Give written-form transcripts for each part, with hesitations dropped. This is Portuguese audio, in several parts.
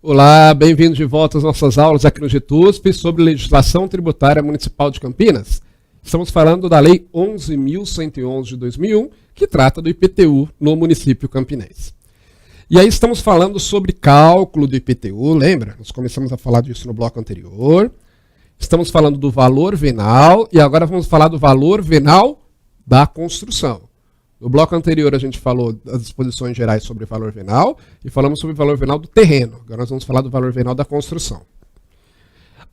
Olá, bem-vindos de volta às nossas aulas aqui no GTUSP sobre legislação tributária municipal de Campinas. Estamos falando da Lei 11.111 de 2001, que trata do IPTU no município campinense. E aí estamos falando sobre cálculo do IPTU, lembra? Nós começamos a falar disso no bloco anterior. Estamos falando do valor venal e agora vamos falar do valor venal da construção. No bloco anterior a gente falou das disposições gerais sobre valor venal e falamos sobre o valor venal do terreno. Agora nós vamos falar do valor venal da construção.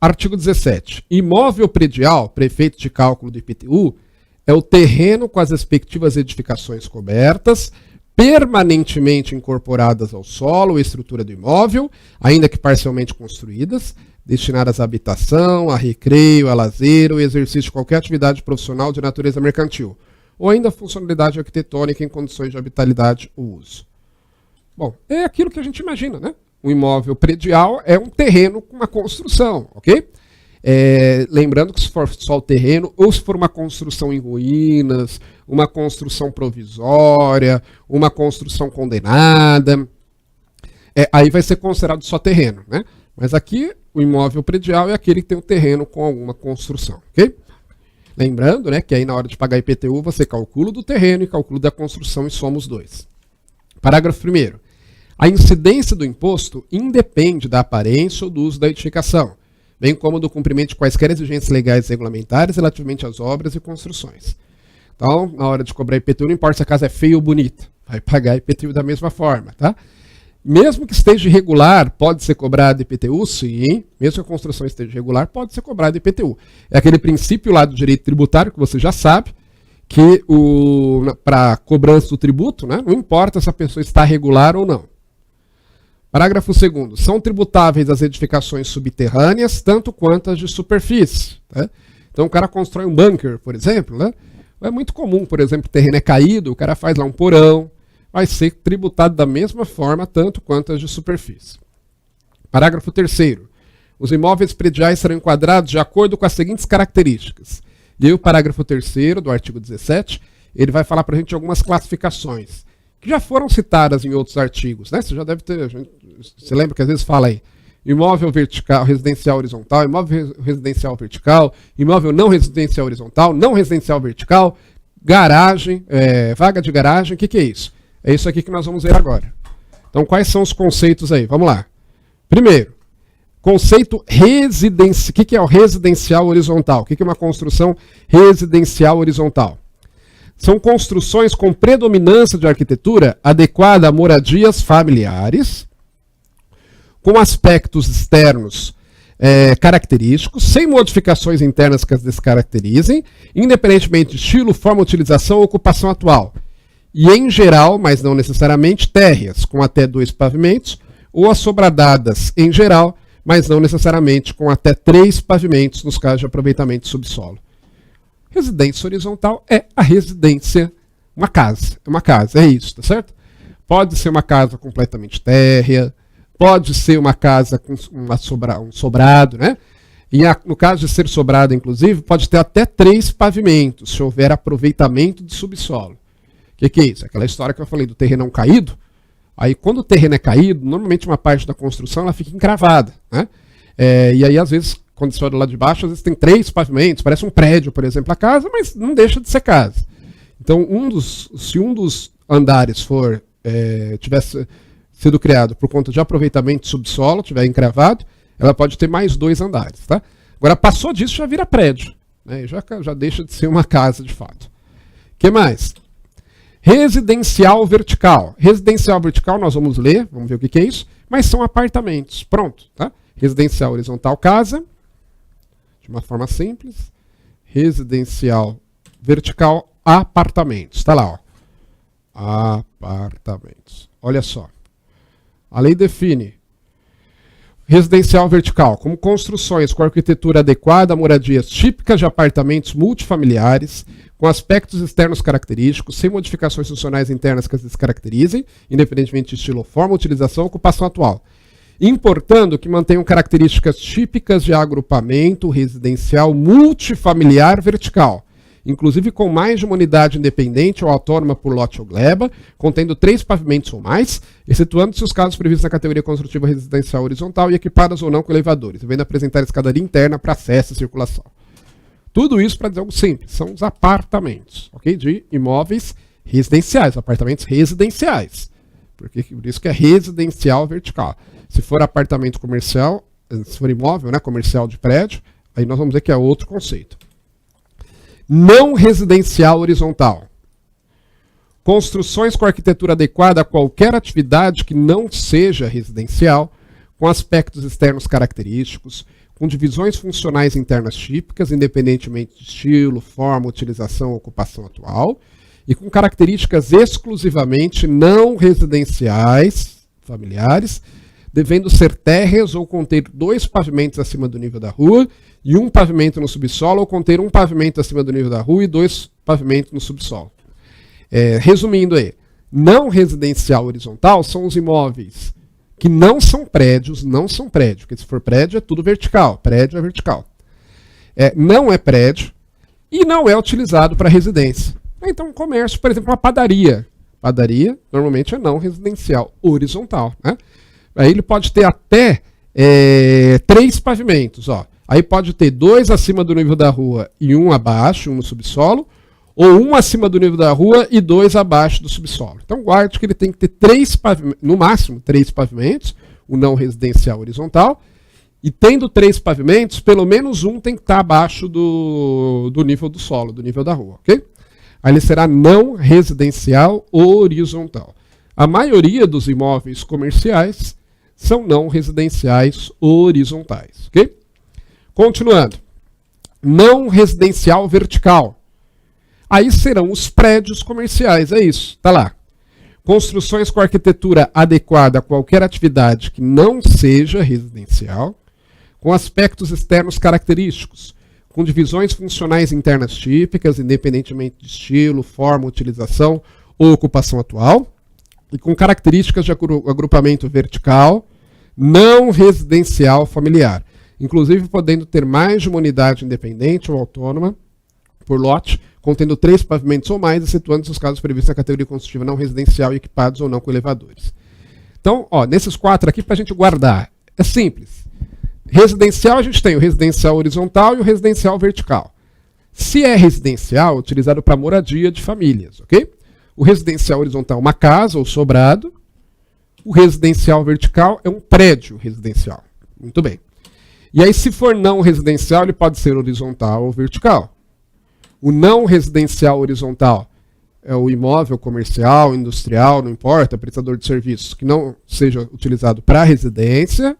Artigo 17. Imóvel predial, para efeito de cálculo do IPTU, é o terreno com as respectivas edificações cobertas, permanentemente incorporadas ao solo ou estrutura do imóvel, ainda que parcialmente construídas, destinadas à habitação, a recreio, a lazer ou exercício de qualquer atividade profissional de natureza mercantil, ou ainda a funcionalidade arquitetônica em condições de habitabilidade ou uso. Bom, é aquilo que a gente imagina, né? Um imóvel predial é um terreno com uma construção, ok? Lembrando que se for só o terreno, ou se for uma construção em ruínas, uma construção provisória, uma construção condenada, aí vai ser considerado só terreno, né? Mas aqui, o imóvel predial é aquele que tem um terreno com alguma construção, ok? Lembrando, né, que aí na hora de pagar IPTU você calcula do terreno e calcula da construção e soma os dois. Parágrafo 1º. A incidência do imposto independe da aparência ou do uso da edificação, bem como do cumprimento de quaisquer exigências legais e regulamentares relativamente às obras e construções. Então, na hora de cobrar IPTU, não importa se a casa é feia ou bonita, vai pagar IPTU da mesma forma, tá? Mesmo que esteja irregular, pode ser cobrado IPTU? Sim. Mesmo que a construção esteja irregular, pode ser cobrado IPTU. É aquele princípio lá do direito tributário que você já sabe, que para cobrança do tributo, né, não importa se a pessoa está regular ou não. Parágrafo 2º. São tributáveis as edificações subterrâneas, tanto quanto as de superfície. Né? Então o cara constrói um bunker, por exemplo. Né? É muito comum, por exemplo, o terreno é caído, o cara faz lá um porão, vai ser tributado da mesma forma, tanto quanto as de superfície. Parágrafo 3º. Os imóveis prediais serão enquadrados de acordo com as seguintes características. E aí o parágrafo 3º do artigo 17, ele vai falar para a gente algumas classificações, que já foram citadas em outros artigos. Né? Você já deve ter, você lembra que às vezes fala aí, imóvel vertical, residencial horizontal, imóvel residencial vertical, imóvel não residencial horizontal, não residencial vertical, garagem, vaga de garagem, o que é isso? É isso aqui que nós vamos ver agora. Então, quais são os conceitos aí? Vamos lá. Primeiro, conceito residencial. O que é o residencial horizontal? O que é uma construção residencial horizontal? São construções com predominância de arquitetura adequada a moradias familiares, com aspectos externos característicos, sem modificações internas que as descaracterizem, independentemente de estilo, forma, utilização ou ocupação atual. E em geral, mas não necessariamente, térreas, com até 2 pavimentos, ou assobradadas em geral, mas não necessariamente com até 3 pavimentos, nos casos de aproveitamento de subsolo. Residência horizontal é a residência, uma casa, é isso, tá certo? Pode ser uma casa completamente térrea, pode ser uma casa com um sobrado, né? E no caso de ser sobrado, inclusive, pode ter até 3 pavimentos, se houver aproveitamento de subsolo. O que é isso? Aquela história que eu falei do terrenão caído. Aí, quando o terreno é caído, normalmente uma parte da construção ela fica encravada. Né? E aí, às vezes, quando você olha lá de baixo, às vezes tem 3 pavimentos, parece um prédio, por exemplo, a casa, mas não deixa de ser casa. Então, se um dos andares tivesse sido criado por conta de aproveitamento de subsolo, tiver encravado, ela pode ter mais 2 andares. Tá? Agora, passou disso, já vira prédio. Né? Já deixa de ser uma casa, de fato. O que mais? Residencial vertical. Residencial vertical nós vamos ler, vamos ver o que é isso, mas são apartamentos. Pronto, tá? Residencial horizontal, casa, de uma forma simples. Residencial vertical, apartamentos. Está lá, ó. Apartamentos. Olha só. A lei define residencial vertical como construções com arquitetura adequada a moradias típicas de apartamentos multifamiliares, com aspectos externos característicos, sem modificações funcionais internas que as descaracterizem, independentemente de estilo, forma, utilização ou ocupação atual. Importando que mantenham características típicas de agrupamento residencial multifamiliar vertical, inclusive com mais de uma unidade independente ou autônoma por lote ou gleba, contendo 3 pavimentos ou mais, excetuando-se os casos previstos na categoria construtiva residencial horizontal e equipadas ou não com elevadores, devendo apresentar escadaria interna para acesso e circulação. Tudo isso para dizer algo simples, são os apartamentos, ok? De imóveis residenciais, apartamentos residenciais. Por isso que é residencial vertical. Se for apartamento comercial, se for imóvel, né, comercial de prédio, aí nós vamos dizer que é outro conceito. Não residencial horizontal. Construções com arquitetura adequada a qualquer atividade que não seja residencial, com aspectos externos característicos, com divisões funcionais internas típicas, independentemente de estilo, forma, utilização ou ocupação atual, e com características exclusivamente não residenciais, familiares, devendo ser térreas ou conter 2 pavimentos acima do nível da rua e 1 pavimento no subsolo, ou conter 1 pavimento acima do nível da rua e 2 pavimentos no subsolo. Resumindo aí, não residencial horizontal são os imóveis que não são prédios, porque se for prédio é tudo vertical, prédio é vertical. Não é prédio e não é utilizado para residência. Então, comércio, por exemplo, uma padaria. Padaria, normalmente, é não residencial horizontal, né? Aí ele pode ter até 3 pavimentos. Ó. Aí pode ter 2 acima do nível da rua e 1 abaixo, 1 no subsolo, ou 1 acima do nível da rua e 2 abaixo do subsolo. Então guarde que ele tem que ter 3 pavimentos, no máximo 3 pavimentos, o não residencial horizontal, e tendo 3 pavimentos, pelo menos 1 tem que estar abaixo do nível do solo, do nível da rua, ok? Aí ele será não residencial horizontal. A maioria dos imóveis comerciais são não residenciais horizontais, ok? Continuando. Não residencial vertical. Aí serão os prédios comerciais, é isso, tá lá. Construções com arquitetura adequada a qualquer atividade que não seja residencial, com aspectos externos característicos, com divisões funcionais internas típicas, independentemente de estilo, forma, utilização ou ocupação atual, e com características de agrupamento vertical, não residencial familiar, inclusive podendo ter mais de uma unidade independente ou autônoma por lote, contendo 3 pavimentos ou mais, excetuando os casos previstos na categoria construtiva não residencial e equipados ou não com elevadores. Então, ó, nesses 4 aqui para a gente guardar, é simples. Residencial, a gente tem o residencial horizontal e o residencial vertical. Se é residencial, utilizado para moradia de famílias, ok? O residencial horizontal é uma casa ou sobrado. O residencial vertical é um prédio residencial. Muito bem. E aí, se for não residencial, ele pode ser horizontal ou vertical. O não residencial horizontal é o imóvel comercial, industrial, não importa, prestador de serviços, que não seja utilizado para residência,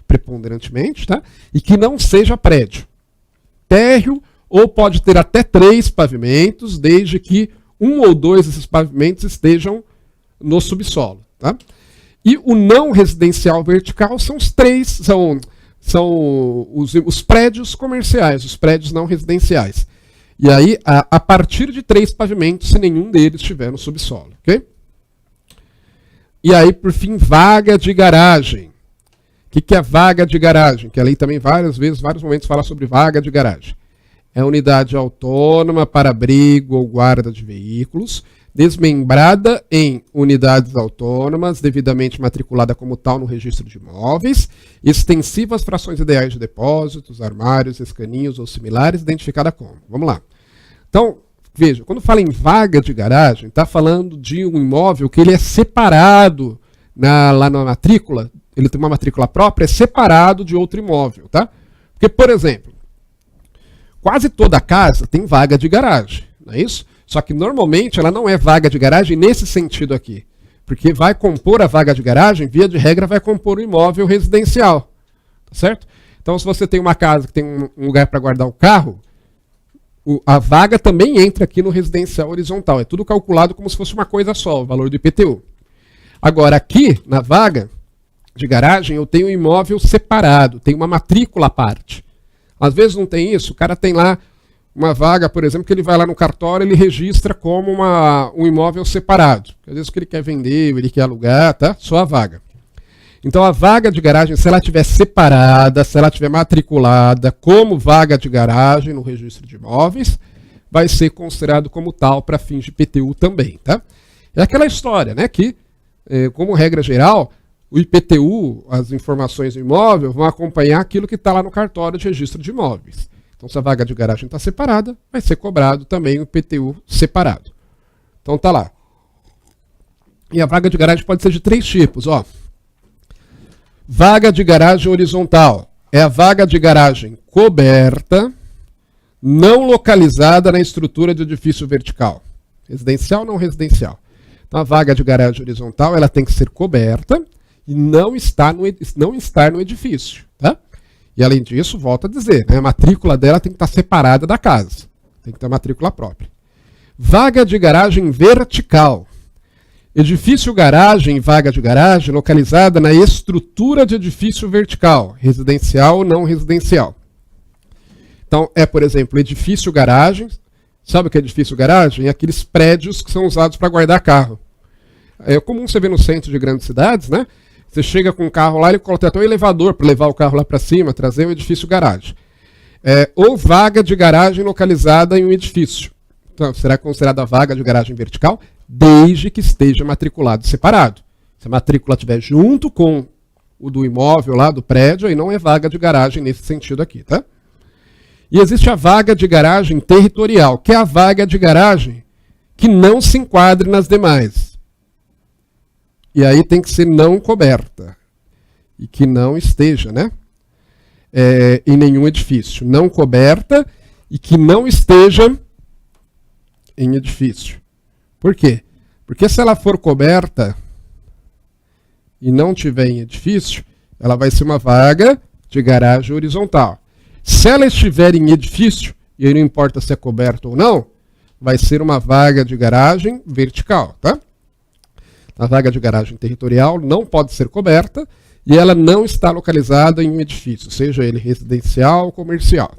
preponderantemente, tá? E que não seja prédio. Térreo, ou pode ter até 3 pavimentos, desde que 1 ou 2 desses pavimentos estejam no subsolo. Tá? E o não residencial vertical são os 3, são os prédios comerciais, os prédios não residenciais. E aí, a partir de 3 pavimentos, se nenhum deles estiver no subsolo. Okay? E aí, por fim, vaga de garagem. O que é vaga de garagem? Que a lei também vários momentos fala sobre vaga de garagem. É unidade autônoma para abrigo ou guarda de veículos, desmembrada em unidades autônomas, devidamente matriculada como tal no registro de imóveis, extensiva às frações ideais de depósitos, armários, escaninhos ou similares, identificada como. Vamos lá. Então, veja, quando fala em vaga de garagem, está falando de um imóvel que ele é separado lá na matrícula, ele tem uma matrícula própria, é separado de outro imóvel, tá? Porque, por exemplo, quase toda casa tem vaga de garagem, não é isso? Só que normalmente ela não é vaga de garagem nesse sentido aqui. Porque vai compor a vaga de garagem, via de regra, vai compor o imóvel residencial. Tá certo? Então, se você tem uma casa que tem um lugar para guardar o carro, a vaga também entra aqui no residencial horizontal. É tudo calculado como se fosse uma coisa só, o valor do IPTU. Agora, aqui, na vaga de garagem, eu tenho um imóvel separado, tem uma matrícula à parte. Às vezes não tem isso, o cara tem lá uma vaga, por exemplo, que ele vai lá no cartório e ele registra como um imóvel separado. Às vezes que ele quer vender, ele quer alugar, tá? Só a vaga. Então a vaga de garagem, se ela estiver separada, se ela estiver matriculada como vaga de garagem no registro de imóveis, vai ser considerado como tal para fins de IPTU também, tá? É aquela história, né, que, como regra geral, o IPTU, as informações do imóvel, vão acompanhar aquilo que está lá no cartório de registro de imóveis. Então, se a vaga de garagem está separada, vai ser cobrado também o IPTU separado. Então, tá lá. E a vaga de garagem pode ser de 3 tipos, ó. Vaga de garagem horizontal é a vaga de garagem coberta, não localizada na estrutura do edifício vertical. Residencial ou não residencial. Então, a vaga de garagem horizontal ela tem que ser coberta e não estar no edifício, tá? E além disso, volto a dizer, né, a matrícula dela tem que estar separada da casa. Tem que ter matrícula própria. Vaga de garagem vertical. Edifício garagem e vaga de garagem localizada na estrutura de edifício vertical, residencial ou não residencial. Então, por exemplo, edifício garagem. Sabe o que é edifício garagem? É aqueles prédios que são usados para guardar carro. É comum você ver no centro de grandes cidades, né? Você chega com um carro lá, ele coloca até um elevador para levar o carro lá para cima, trazer o edifício garagem. Ou vaga de garagem localizada em um edifício. Então, será considerada vaga de garagem vertical, desde que esteja matriculado separado. Se a matrícula estiver junto com o do imóvel lá, do prédio, aí não é vaga de garagem nesse sentido aqui, tá? E existe a vaga de garagem territorial, que é a vaga de garagem que não se enquadre nas demais. E aí tem que ser não coberta. E que não esteja, né? Em nenhum edifício. Não coberta e que não esteja em edifício. Por quê? Porque se ela for coberta e não tiver em edifício, ela vai ser uma vaga de garagem horizontal. Se ela estiver em edifício, e aí não importa se é coberto ou não, vai ser uma vaga de garagem vertical, tá? A vaga de garagem territorial não pode ser coberta e ela não está localizada em um edifício, seja ele residencial ou comercial.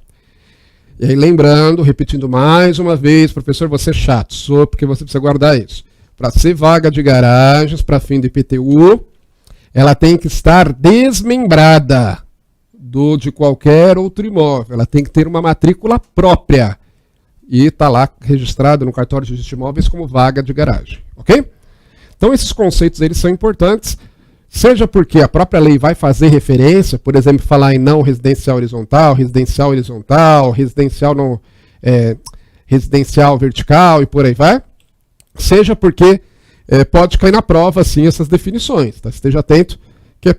E aí lembrando, repetindo mais uma vez, professor, você é chato, sou porque você precisa guardar isso. Para ser vaga de garagens para fim do IPTU, ela tem que estar desmembrada de qualquer outro imóvel. Ela tem que ter uma matrícula própria e está lá registrado no cartório de registro de imóveis como vaga de garagem, ok? Então esses conceitos eles são importantes, seja porque a própria lei vai fazer referência, por exemplo, falar em não residencial horizontal, residencial vertical e por aí vai, seja porque pode cair na prova assim essas definições, tá? Esteja atento que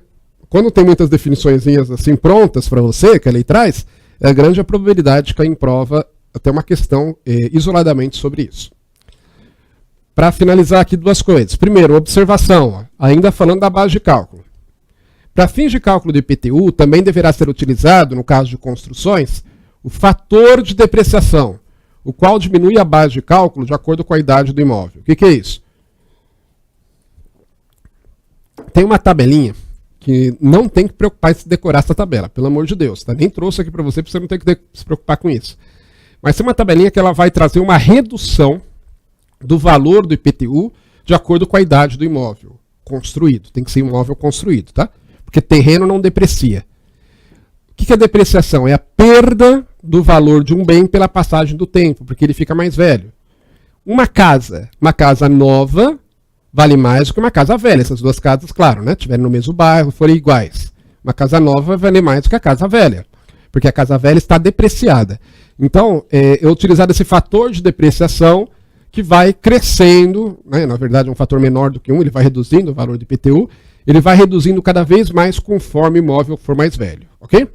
quando tem muitas definiçõezinhas assim prontas para você, que a lei traz, é grande a probabilidade de cair em prova até uma questão isoladamente sobre isso. Para finalizar aqui 2 coisas. Primeiro, observação, ainda falando da base de cálculo. Para fins de cálculo do IPTU, também deverá ser utilizado, no caso de construções, o fator de depreciação, o qual diminui a base de cálculo de acordo com a idade do imóvel. O que é isso? Tem uma tabelinha que não tem que preocupar em se decorar essa tabela, pelo amor de Deus. Tá? Nem trouxe aqui para você não ter que se preocupar com isso. Mas tem uma tabelinha que ela vai trazer uma redução do valor do IPTU de acordo com a idade do imóvel construído. Tem que ser imóvel construído, tá? Porque terreno não deprecia. O que é depreciação? É a perda do valor de um bem pela passagem do tempo, porque ele fica mais velho. Uma casa nova vale mais do que uma casa velha. Essas 2 casas, claro, né? Estiverem no mesmo bairro, forem iguais. Uma casa nova vale mais do que a casa velha, porque a casa velha está depreciada. Então, é utilizado esse fator de depreciação que vai crescendo, né? Na verdade é um fator menor do que 1, ele vai reduzindo o valor do IPTU, ele vai reduzindo cada vez mais conforme o imóvel for mais velho, ok?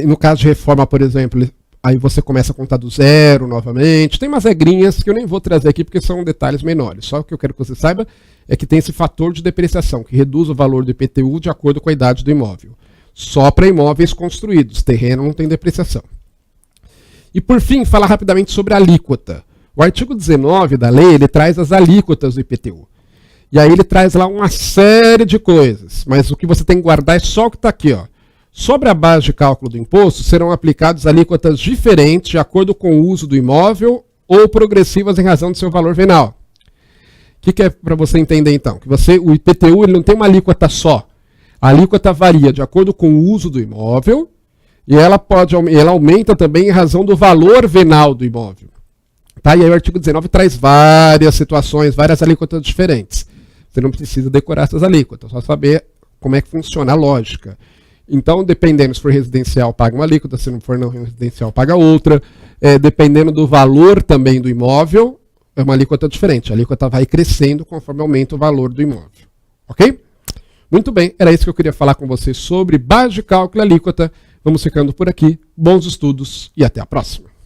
No caso de reforma, por exemplo, aí você começa a contar do zero novamente, tem umas regrinhas que eu nem vou trazer aqui porque são detalhes menores, só o que eu quero que você saiba é que tem esse fator de depreciação, que reduz o valor do IPTU de acordo com a idade do imóvel. Só para imóveis construídos, terreno não tem depreciação. E por fim, falar rapidamente sobre a alíquota. O artigo 19 da lei, ele traz as alíquotas do IPTU. E aí ele traz lá uma série de coisas, mas o que você tem que guardar é só o que está aqui, ó. Sobre a base de cálculo do imposto, serão aplicadas alíquotas diferentes de acordo com o uso do imóvel ou progressivas em razão do seu valor venal. O que é para você entender então? Que o IPTU ele não tem uma alíquota só. A alíquota varia de acordo com o uso do imóvel E ela aumenta também em razão do valor venal do imóvel. Tá? E aí o artigo 19 traz várias situações, várias alíquotas diferentes. Você não precisa decorar essas alíquotas, só saber como é que funciona a lógica. Então, dependendo se for residencial, paga uma alíquota, se não for não residencial, paga outra. Dependendo do valor também do imóvel, é uma alíquota diferente. A alíquota vai crescendo conforme aumenta o valor do imóvel. Ok? Muito bem, era isso que eu queria falar com vocês sobre base de cálculo e alíquota. Vamos ficando por aqui. Bons estudos e até a próxima.